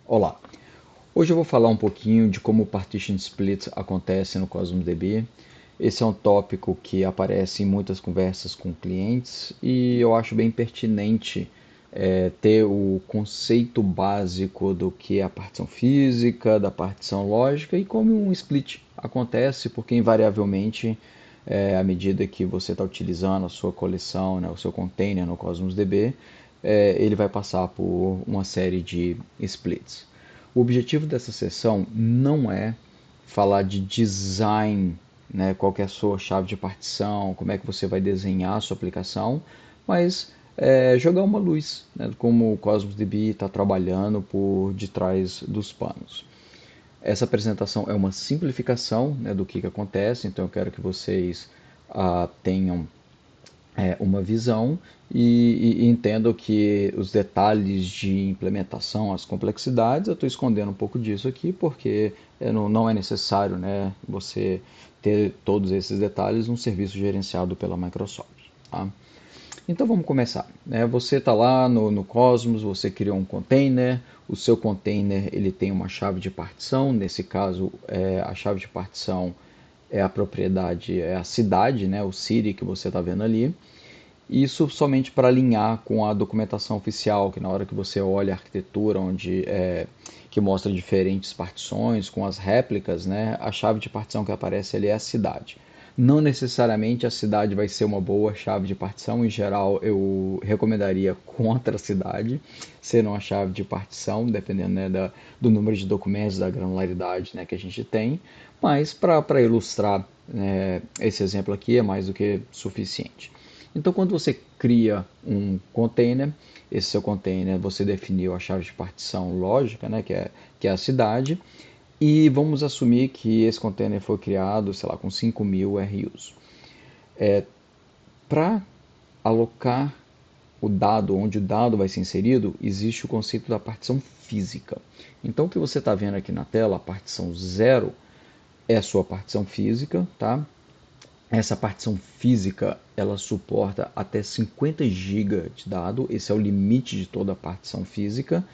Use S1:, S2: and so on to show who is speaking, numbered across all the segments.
S1: Olá, hoje eu vou falar um pouquinho de como o Partition Split acontece no Cosmos DB. Esse é um tópico que aparece em muitas conversas com clientes e eu acho bem pertinente ter o conceito básico do que é a partição física, da partição lógica e como um split acontece, porque invariavelmente, à medida que você está utilizando a sua coleção, né, o seu container no Cosmos DB, ele vai passar por uma série de splits. O objetivo dessa sessão não é falar de design, né, qual que é a sua chave de partição, como é que você vai desenhar a sua aplicação, mas jogar uma luz, né, como o Cosmos DB está trabalhando por detrás dos panos. Essa apresentação é uma simplificação, né, do que acontece, então eu quero que vocês tenham uma visão e entendo que os detalhes de implementação, as complexidades, eu estou escondendo um pouco disso aqui porque não é necessário, né, você ter todos esses detalhes num serviço gerenciado pela Microsoft. Tá? Então vamos começar. Né? Você está lá no Cosmos, você criou um container, o seu container ele tem uma chave de partição, nesse caso a chave de partição é a propriedade, é a cidade, né, o city que você está vendo ali. Isso somente para alinhar com a documentação oficial, que na hora que você olha a arquitetura, que mostra diferentes partições com as réplicas, né, a chave de partição que aparece ali é a cidade. Não necessariamente a cidade vai ser uma boa chave de partição, em geral eu recomendaria contra a cidade ser uma chave de partição, dependendo, né, do número de documentos, da granularidade, né, que a gente tem, mas para ilustrar, né, esse exemplo aqui é mais do que suficiente. Então, quando você cria um container, esse seu container você definiu a chave de partição lógica, né, que é a cidade, e vamos assumir que esse container foi criado, sei lá, com 5.000 RUs. Para alocar o dado, onde o dado vai ser inserido, existe o conceito da partição física. Então, o que você está vendo aqui na tela, a partição 0, é a sua partição física, tá? Essa partição física, ela suporta até 50 GB de dado, esse é o limite de toda a partição física.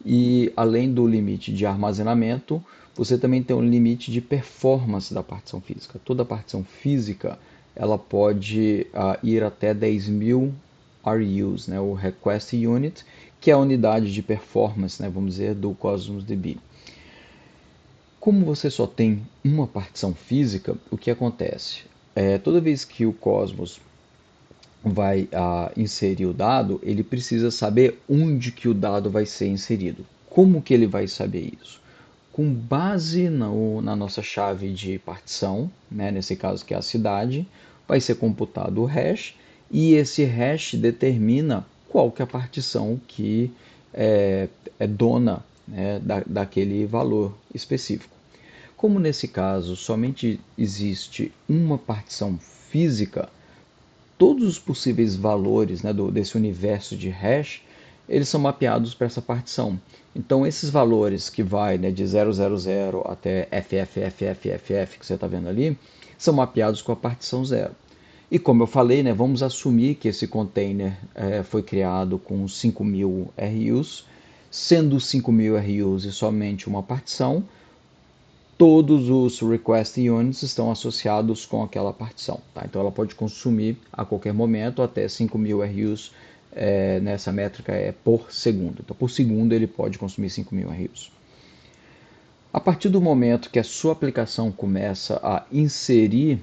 S1: E além do limite de armazenamento, você também tem um limite de performance da partição física. Toda partição física, ela pode ir até 10.000 RUs, né, o Request Unit, que é a unidade de performance, né, vamos dizer, do Cosmos DB. Como você só tem uma partição física, o que acontece? Toda vez que o Cosmos vai inserir o dado, ele precisa saber onde que o dado vai ser inserido. Como que ele vai saber isso? Com base na nossa chave de partição, né, nesse caso que é a cidade, vai ser computado o hash e esse hash determina qual que é a partição que é dona, né, daquele valor específico. Como nesse caso somente existe uma partição física, todos os possíveis valores, né, desse universo de hash, eles são mapeados para essa partição. Então esses valores que vai, né, de 000 até FFFFFF que você está vendo ali, são mapeados com a partição 0. E como eu falei, né, vamos assumir que esse container foi criado com 5.000 RUs, sendo 5.000 RUs e somente uma partição, todos os request units estão associados com aquela partição. Tá? Então ela pode consumir a qualquer momento até 5.000 RUs, nessa métrica é por segundo. Então por segundo ele pode consumir 5.000 RUs. A partir do momento que a sua aplicação começa a inserir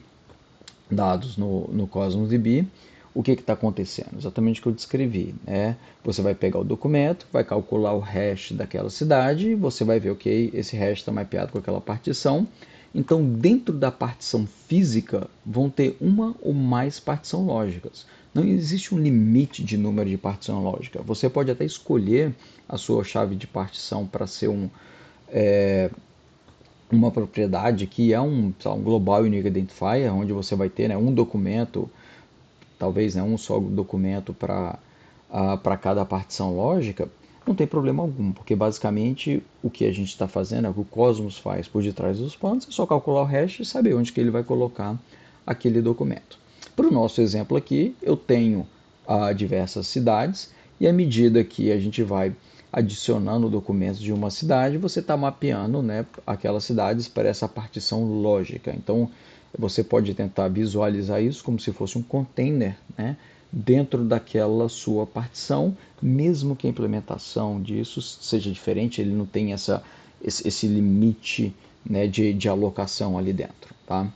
S1: dados no Cosmos DB, o que está acontecendo? Exatamente o que eu descrevi. Né? Você vai pegar o documento, vai calcular o hash daquela cidade, você vai ver, ok, esse hash está mapeado com aquela partição. Então, dentro da partição física, vão ter uma ou mais partições lógicas. Não existe um limite de número de partição lógica. Você pode até escolher a sua chave de partição para ser uma propriedade que é um Global Unique Identifier, onde você vai ter, né, um documento, talvez, né, um só documento para cada partição lógica, não tem problema algum, porque basicamente o que a gente está fazendo, o que o Cosmos faz por detrás dos panos, é só calcular o hash e saber onde que ele vai colocar aquele documento. Para o nosso exemplo aqui, eu tenho diversas cidades, e à medida que a gente vai adicionando documentos de uma cidade, você está mapeando, né, aquelas cidades para essa partição lógica. Então, você pode tentar visualizar isso como se fosse um container, né, dentro daquela sua partição, mesmo que a implementação disso seja diferente, ele não tem esse limite, né, de alocação ali dentro. Tá?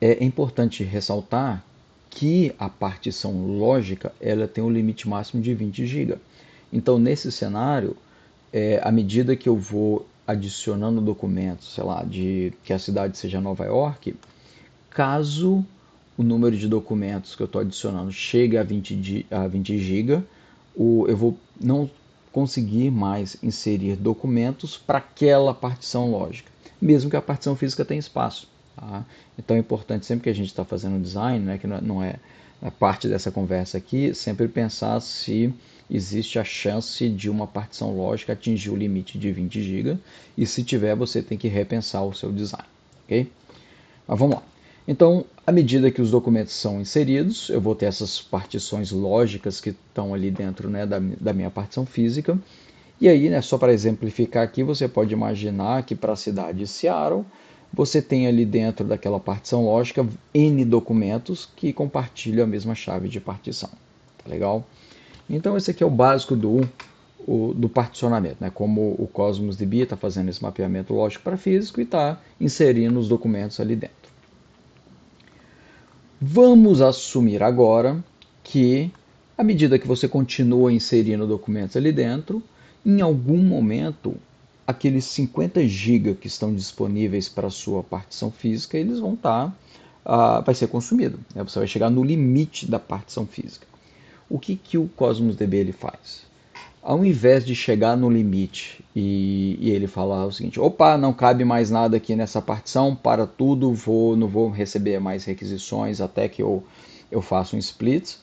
S1: É importante ressaltar que a partição lógica ela tem um limite máximo de 20 GB. Então, nesse cenário, à medida que eu vou adicionando documentos, sei lá, de que a cidade seja Nova York, caso o número de documentos que eu estou adicionando chegue a 20 GB, eu vou não conseguir mais inserir documentos para aquela partição lógica, mesmo que a partição física tenha espaço. Tá? Então é importante sempre que a gente está fazendo design, né, que não é parte dessa conversa aqui, sempre pensar se existe a chance de uma partição lógica atingir o limite de 20 GB e se tiver você tem que repensar o seu design. Ok? Mas vamos lá. Então, à medida que os documentos são inseridos, eu vou ter essas partições lógicas que estão ali dentro, né, da minha partição física. E aí, né, só para exemplificar aqui, você pode imaginar que para a cidade de Seattle, você tem ali dentro daquela partição lógica N documentos que compartilham a mesma chave de partição. Tá legal? Então, esse aqui é o básico do particionamento, né? Como o Cosmos DB está fazendo esse mapeamento lógico para físico e está inserindo os documentos ali dentro. Vamos assumir agora que, à medida que você continua inserindo documentos ali dentro, em algum momento, aqueles 50 GB que estão disponíveis para a sua partição física, eles vão estar, vai ser consumido. Né? Você vai chegar no limite da partição física. O que o Cosmos DB ele faz? Ao invés de chegar no limite e ele falar o seguinte, opa, não cabe mais nada aqui nessa partição, para tudo, não vou receber mais requisições até que eu faça um split,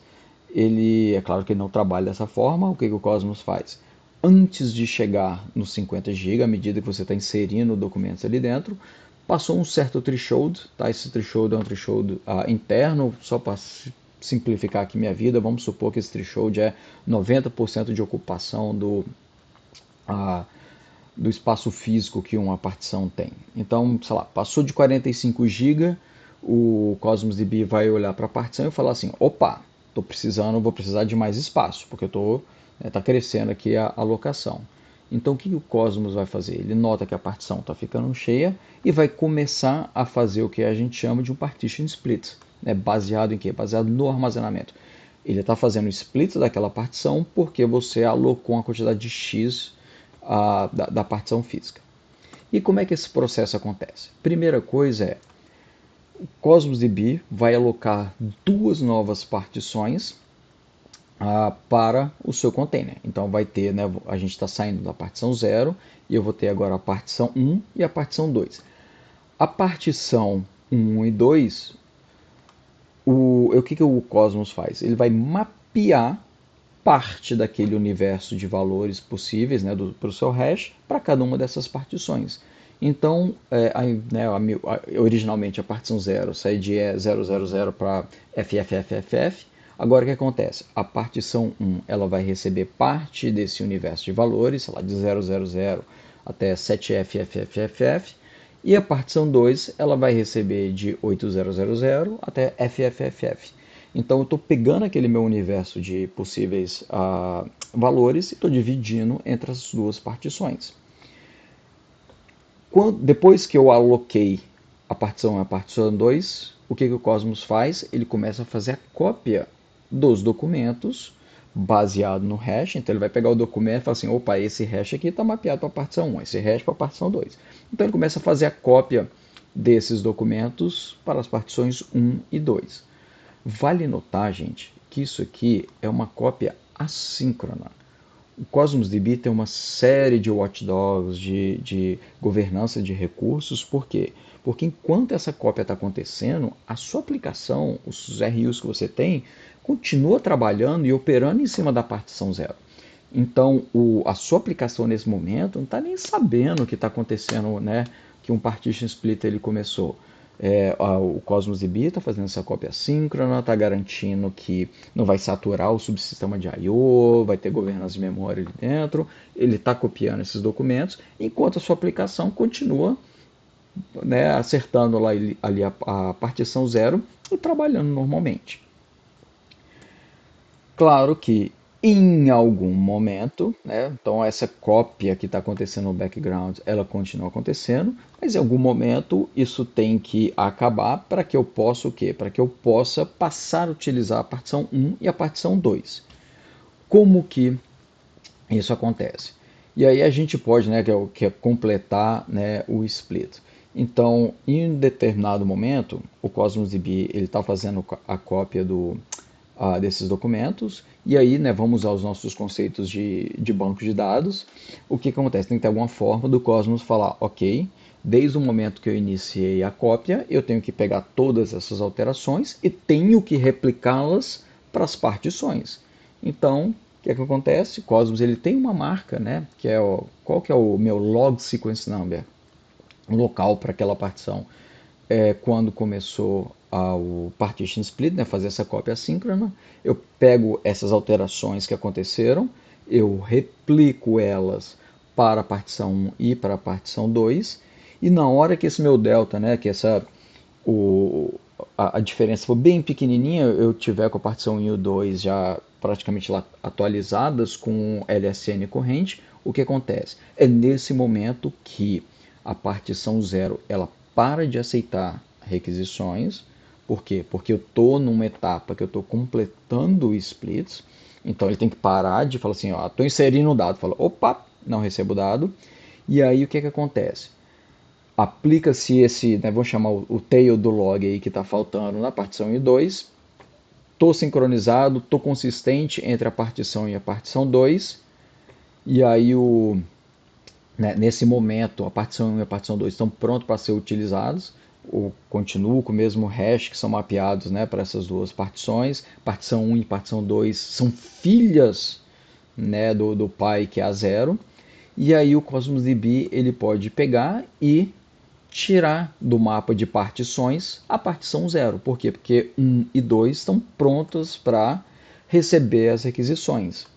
S1: é claro que ele não trabalha dessa forma, o que o Cosmos faz? Antes de chegar nos 50 GB, à medida que você está inserindo documentos ali dentro, passou um certo threshold, tá? Esse threshold é um threshold interno, só para simplificar aqui minha vida, vamos supor que esse threshold é 90% de ocupação do espaço físico que uma partição tem. Então, sei lá, passou de 45 GB, o Cosmos DB vai olhar para a partição e falar assim, opa, vou precisar de mais espaço, porque tá crescendo aqui a alocação. Então, o que o Cosmos vai fazer? Ele nota que a partição está ficando cheia e vai começar a fazer o que a gente chama de um partition split. Né? Baseado em quê? Baseado no armazenamento. Ele está fazendo o split daquela partição porque você alocou uma quantidade de X da partição física. E como é que esse processo acontece? Primeira coisa é, o Cosmos DB vai alocar duas novas partições para o seu container. Então vai ter, né, a gente está saindo da partição 0 e eu vou ter agora a partição 1 e a partição 2. A partição 1 e 2, o que o Cosmos faz? Ele vai mapear parte daquele universo de valores possíveis, né, para o seu hash para cada uma dessas partições. Então, originalmente a partição 0 sai de 000 para FFFFF. Agora o que acontece? A partição 1 ela vai receber parte desse universo de valores, sei lá, de 000 até 7FFFFF. E a partição 2 ela vai receber de 8000 até FFFF. Então eu estou pegando aquele meu universo de possíveis valores e estou dividindo entre as duas partições. Depois que eu aloquei a partição 1 e a partição 2, o que o Cosmos faz? Ele começa a fazer a cópia dos documentos baseado no hash. Então ele vai pegar o documento e falar assim, opa, esse hash aqui está mapeado para a partição 1, esse hash para a partição 2. Então ele começa a fazer a cópia desses documentos para as partições 1 e 2. Vale notar, gente, que isso aqui é uma cópia assíncrona. O Cosmos DB tem uma série de watchdogs, de governança de recursos, por quê? Porque enquanto essa cópia está acontecendo, a sua aplicação, os RUs que você tem, continua trabalhando e operando em cima da partição 0. Então, a sua aplicação nesse momento não está nem sabendo o que está acontecendo, né? Que um partition split ele começou. O Cosmos DB está fazendo essa cópia assíncrona, está garantindo que não vai saturar o subsistema de I/O, vai ter governança de memória ali dentro. Ele está copiando esses documentos, enquanto a sua aplicação continua, né, acertando lá, ali a partição 0 e trabalhando normalmente. Claro que em algum momento, né, então essa cópia que está acontecendo no background, ela continua acontecendo, mas em algum momento isso tem que acabar para que eu possa o quê? Para que eu possa passar a utilizar a partição 1 e a partição 2. Como que isso acontece? E aí a gente pode, né, que é completar, né, o split. Então, em um determinado momento, o Cosmos DB ele está fazendo a cópia desses documentos, e aí, né, vamos usar os nossos conceitos de banco de dados. O que acontece? Tem que ter alguma forma do Cosmos falar, ok, desde o momento que eu iniciei a cópia, eu tenho que pegar todas essas alterações e tenho que replicá-las para as partições. Então, o que acontece? O Cosmos ele tem uma marca, né, que é qual que é o meu log sequence number, local para aquela partição. Quando começou o partition split, né, fazer essa cópia assíncrona, eu pego essas alterações que aconteceram, eu replico elas para a partição 1 e para a partição 2, e na hora que esse meu delta, né, que a diferença for bem pequenininha, eu tiver com a partição 1 e o 2 já praticamente lá atualizadas com LSN corrente, o que acontece? É nesse momento que a partição 0 ela para de aceitar requisições. Por quê? Porque eu estou numa etapa que eu estou completando o splits, então ele tem que parar de falar assim, ó, estou inserindo o dado, fala, opa, não recebo o dado, e aí o que acontece? Aplica-se esse, né, vamos chamar o tail do log aí que está faltando na partição 1 e 2, estou sincronizado, estou consistente entre a partição e a partição 2, e aí né, nesse momento a partição 1 e a partição 2 estão prontos para ser utilizados, ou continuo com o mesmo hash que são mapeados, né, para essas duas partições. Partição 1 e partição 2 são filhas, né, do pai que é a 0, e aí o Cosmos DB ele pode pegar e tirar do mapa de partições a partição 0. Por quê? Porque 1 e 2 estão prontas para receber as requisições.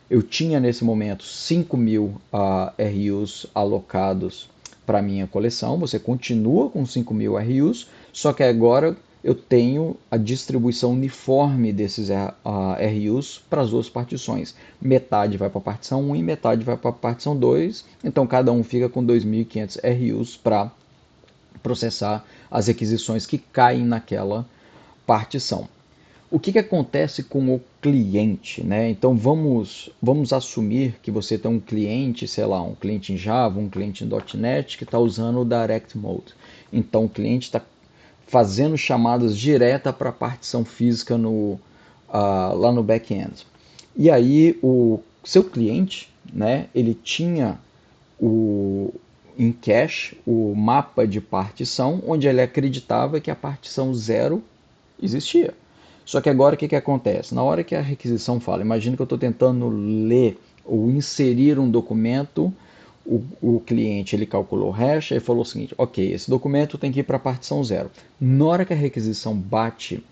S1: Eu tinha nesse momento 5.000 RUs alocados para minha coleção. Você continua com 5.000 RUs, só que agora eu tenho a distribuição uniforme desses RUs para as duas partições. Metade vai para a partição 1 e metade vai para a partição 2. Então cada um fica com 2.500 RUs para processar as requisições que caem naquela partição. O que acontece com o cliente, né? Então vamos assumir que você tem um cliente, sei lá, um cliente em Java, um cliente em .NET que está usando o Direct Mode. Então o cliente está fazendo chamadas direta para a partição física lá no back-end. E aí o seu cliente, né? Ele tinha em cache o mapa de partição, onde ele acreditava que a partição 0 existia. Só que agora o que acontece? Na hora que a requisição fala, imagina que eu estou tentando ler ou inserir um documento, o cliente ele calculou o hash e falou o seguinte, ok, esse documento tem que ir para a partição 0. Na hora que a requisição bate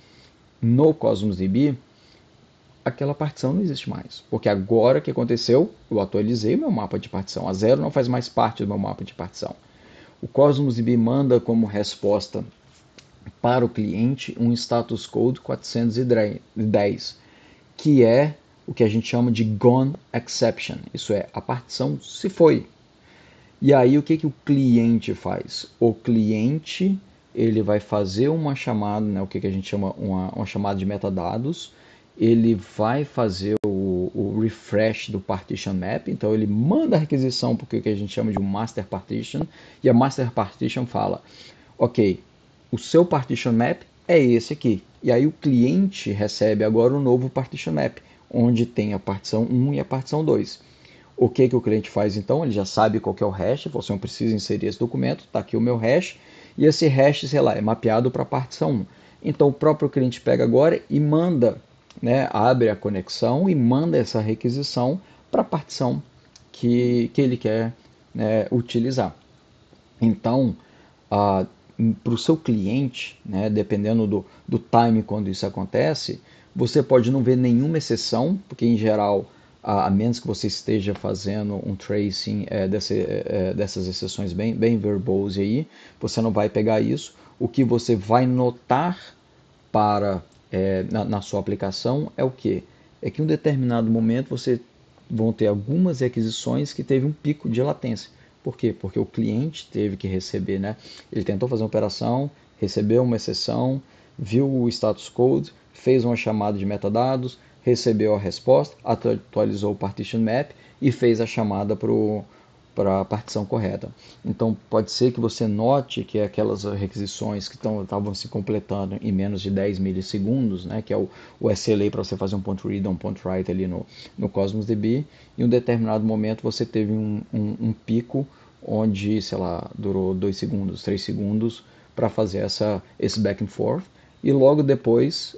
S1: no Cosmos DB, aquela partição não existe mais. Porque agora o que aconteceu? Eu atualizei o meu mapa de partição. A 0 não faz mais parte do meu mapa de partição. O Cosmos DB manda como resposta para o cliente um status code 410, que é o que a gente chama de gone exception. Isso é, a partição se foi. E aí o que o cliente faz? O cliente ele vai fazer uma chamada, né, o que a gente chama uma chamada de metadados, ele vai fazer o refresh do partition map, então ele manda a requisição para o que a gente chama de um master partition, e a master partition fala, ok, o seu partition map é esse aqui. E aí o cliente recebe agora um novo partition map, onde tem a partição 1 e a partição 2. O que o cliente faz então? Ele já sabe qual que é o hash, você não precisa inserir esse documento, está aqui o meu hash, e esse hash, sei lá, é mapeado para a partição 1. Então o próprio cliente pega agora e manda, né, abre a conexão e manda essa requisição para a partição que ele quer, né, utilizar. Então, para o seu cliente, né, dependendo do time quando isso acontece, você pode não ver nenhuma exceção, porque em geral, a menos que você esteja fazendo um tracing dessas exceções bem verbose aí, você não vai pegar isso. O que você vai notar na sua aplicação é o que? É que em um determinado momento você vão ter algumas requisições que teve um pico de latência. Por quê? Porque o cliente teve que receber, né? Ele tentou fazer uma operação, recebeu uma exceção, viu o status code, fez uma chamada de metadados, recebeu a resposta, atualizou o partition map e fez a chamada para a partição correta. Então pode ser que você note que aquelas requisições que estavam se completando em menos de 10 milissegundos, né, que é o SLA para você fazer um point read ou um point write ali no Cosmos DB, em um determinado momento você teve um pico onde, sei lá, durou 2 segundos, 3 segundos para fazer esse back and forth e logo depois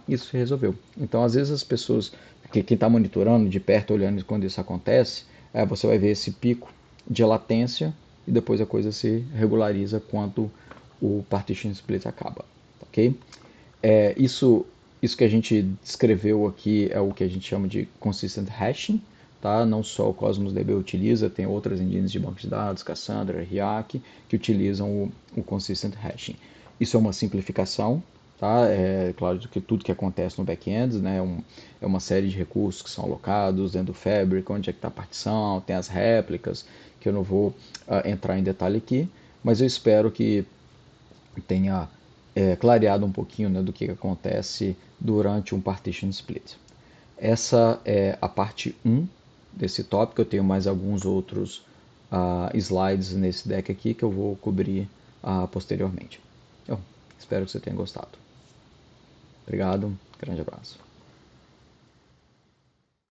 S1: isso se resolveu. Então às vezes as pessoas, quem está monitorando de perto, olhando quando isso acontece, você vai ver esse pico de latência e depois a coisa se regulariza quando o partition split acaba, ok? Isso que a gente descreveu aqui é o que a gente chama de consistent hashing, tá? Não só o Cosmos DB utiliza, tem outras engines de banco de dados, Cassandra, Riak, que utilizam o consistent hashing. Isso é uma simplificação, tá? É claro que tudo que acontece no back-end, né, é uma série de recursos que são alocados dentro do Fabric, onde é que está a partição, tem as réplicas, que eu não vou entrar em detalhe aqui, mas eu espero que tenha clareado um pouquinho, né, do que acontece durante um partition split. Essa é a parte 1 desse tópico. Eu tenho mais alguns outros slides nesse deck aqui que eu vou cobrir posteriormente. Eu espero que você tenha gostado. Obrigado, grande abraço.